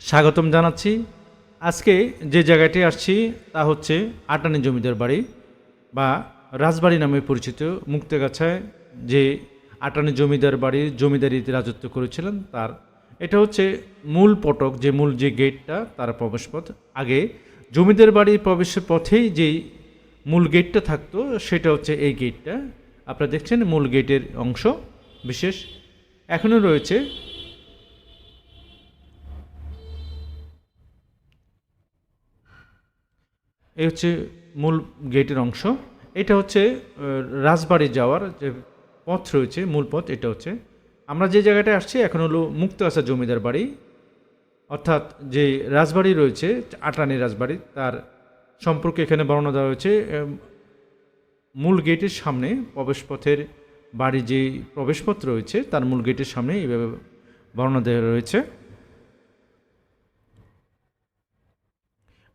স্বাগতম জানাচ্ছি। আজকে যে জায়গাটি আসছি তা হচ্ছে আটানি জমিদার বাড়ি বা রাজবাড়ি নামে পরিচিত। মুক্তাগাছায় যে আটানি জমিদার বাড়ির জমিদারিতে রাজত্ব করেছিলেন তার এটা হচ্ছে মূল ফটক, যে মূল যে গেটটা তার প্রবেশপথ। আগে জমিদার বাড়ির প্রবেশের পথেই যেই মূল গেটটা থাকতো সেটা হচ্ছে এই গেটটা। আপনারা দেখছেন মূল গেটের অংশ বিশেষ এখনও রয়েছে। এই হচ্ছে মূল গেটের অংশ। এটা হচ্ছে রাজবাড়ি যাওয়ার যে পথ রয়েছে, মূল পথ এটা হচ্ছে। আমরা যে জায়গাটায় আসছি এখন হলো মুক্তাগাছা জমিদার বাড়ি, অর্থাৎ যে রাজবাড়ি রয়েছে আটানি রাজবাড়ি তার সম্পর্কে এখানে বর্ণনা দেওয়া হয়েছে। মূল গেটের সামনে প্রবেশপথের বাড়ি যে প্রবেশপথ রয়েছে তার মূল গেটের সামনে এইভাবে বর্ণনা দেওয়া রয়েছে।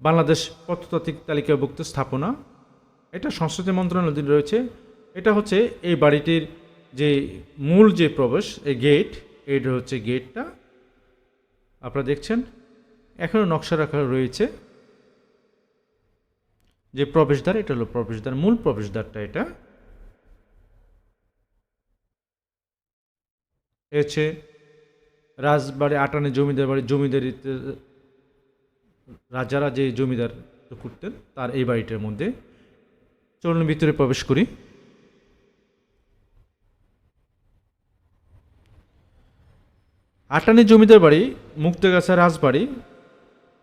বাংলাদেশ প্রত্নতাত্ত্বিক তালিকাভুক্ত স্থাপনা, এটা সংস্কৃতি মন্ত্রণালয়ের অধীনে রয়েছে। এটা হচ্ছে এই বাড়িটির যে মূল যে প্রবেশ এই গেট, এইটা হচ্ছে গেটটা আপনারা দেখছেন। এখনও নকশা রাখা রয়েছে। যে প্রবেশদ্বার এটা হলো প্রবেশদ্বার, মূল প্রবেশদ্বারটা এটা। এ হচ্ছে রাজবাড়ি আটানি জমিদার বাড়ি, জমিদারিতে রাজারা যে জমিদার করতেন তার এই বাড়িটার মধ্যে। চলুন ভিতরে প্রবেশ করি। আটানি জমিদার বাড়ি মুক্তাগাছা রাজবাড়ি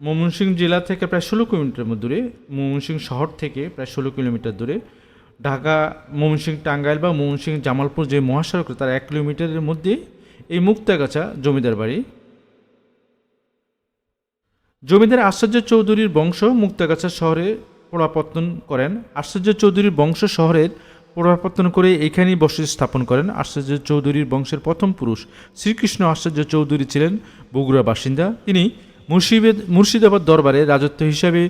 ময়মনসিংহ জেলা থেকে প্রায় 16 কিলোমিটার দূরে, ময়মনসিংহ শহর থেকে প্রায় 16 কিলোমিটার দূরে। ঢাকা ময়মনসিংহ টাঙ্গাইল বা ময়মনসিংহ জামালপুর যে মহাসড়ক তার 1 কিলোমিটারের মধ্যে এই মুক্তাগাছা জমিদার বাড়ি। জমিদার আশ্চর্য চৌধুরীর বংশ মুক্তাগাছা শহরে প্রত্যাবর্তন করেন। আশ্চর্য চৌধুরীর বংশ শহরের প্রত্যাবর্তন করে এখানেই বসতি স্থাপন করেন। আশ্চর্য চৌধুরীর বংশের প্রথম পুরুষ শ্রীকৃষ্ণ আশ্চর্য চৌধুরী ছিলেন বগুড়া বাসিন্দা। তিনি মুর্শিদাবাদ দরবারে রাজত্ব হিসাবে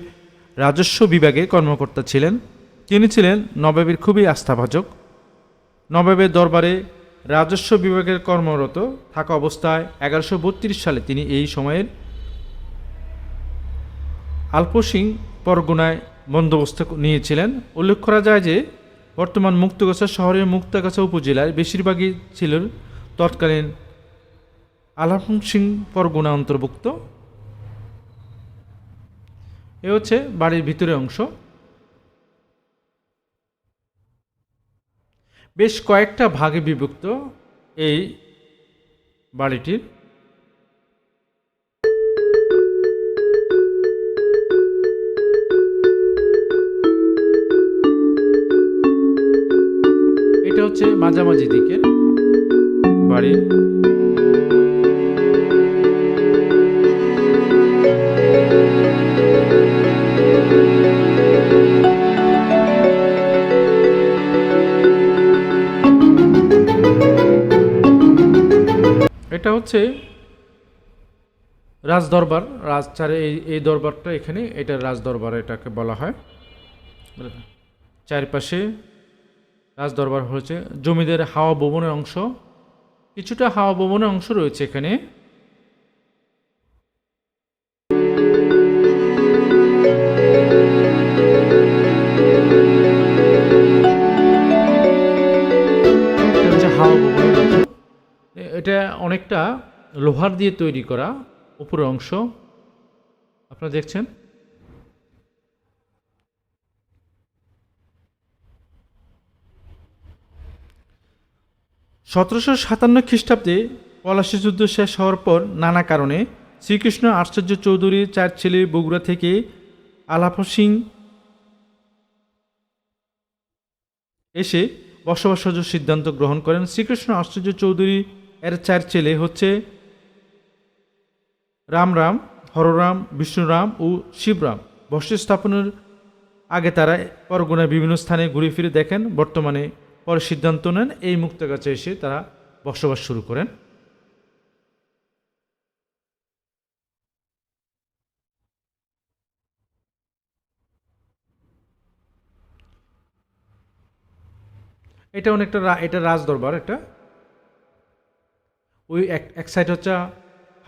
রাজস্ব বিভাগে কর্মকর্তা ছিলেন। তিনি ছিলেন নবাবের খুবই আস্থাভাজক। নবাবের দরবারে রাজস্ব বিভাগের কর্মরত থাকা অবস্থায় 1132 সালে তিনি এই সময়ের আলপসিং পরগনায় বন্দোবস্ত নিয়েছিলেন। উল্লেখ করা যায় যে বর্তমান মুক্তাগাছা শহরের মুক্তাগাছা উপজেলার বেশিরভাগই ছিল তৎকালীন আলপসিং পরগনা অন্তর্ভুক্ত। এ হচ্ছে বাড়ির ভিতরের অংশ। বেশ কয়েকটা ভাগে বিভক্ত এই বাড়িটির। এটা হচ্ছে মাঝামাঝি দিকের বাড়ি। এটা হচ্ছে রাজদরবার, রাজচারে এই দরবারটা এখানে, এটা রাজদরবার এটাকে বলা হয়। চারপাশে রাজদরবার হয়েছে। জমিদের হাওয়া ভবনের অংশ, কিছুটা হাওয়া ভবনের অংশ রয়েছে এখানে। এটা হচ্ছে হাওয়া ভবনের অংশ। এটা অনেকটা লোহার দিয়ে তৈরি করা উপরের অংশ আপনারা দেখছেন। 1757 খ্রিস্টাব্দে পলাশী যুদ্ধ শেষ হওয়ার পর নানা কারণে শ্রীকৃষ্ণ আশ্চর্য চৌধুরীর 4 ছেলে বগুড়া থেকে আলাপসিং এসে বসবাসের সিদ্ধান্ত গ্রহণ করেন। শ্রীকৃষ্ণ আশ্চর্য চৌধুরী এর 4 ছেলে হচ্ছে রামরাম, হররাম, বিষ্ণুরাম ও শিবরাম। বসতি স্থাপনের আগে তারা পরগনার বিভিন্ন স্থানে ঘুরে ফিরে দেখেন। বর্তমানে পরে সিদ্ধান্ত নেন এই মুক্তাগাছা এসে তারা বসবাস শুরু করেন। এটা অনেকটা এটা রাজদরবার। এটা ওই এক সাইড হচ্ছে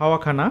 হাওয়াখানা,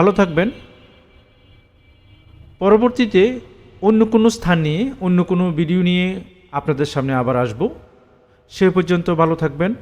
ভালো থাকবেন। পরবর্তীতে অন্য কোনো স্থান নিয়ে অন্য কোনো ভিডিও নিয়ে আপনাদের সামনে আবার আসব। সে পর্যন্ত ভালো থাকবেন।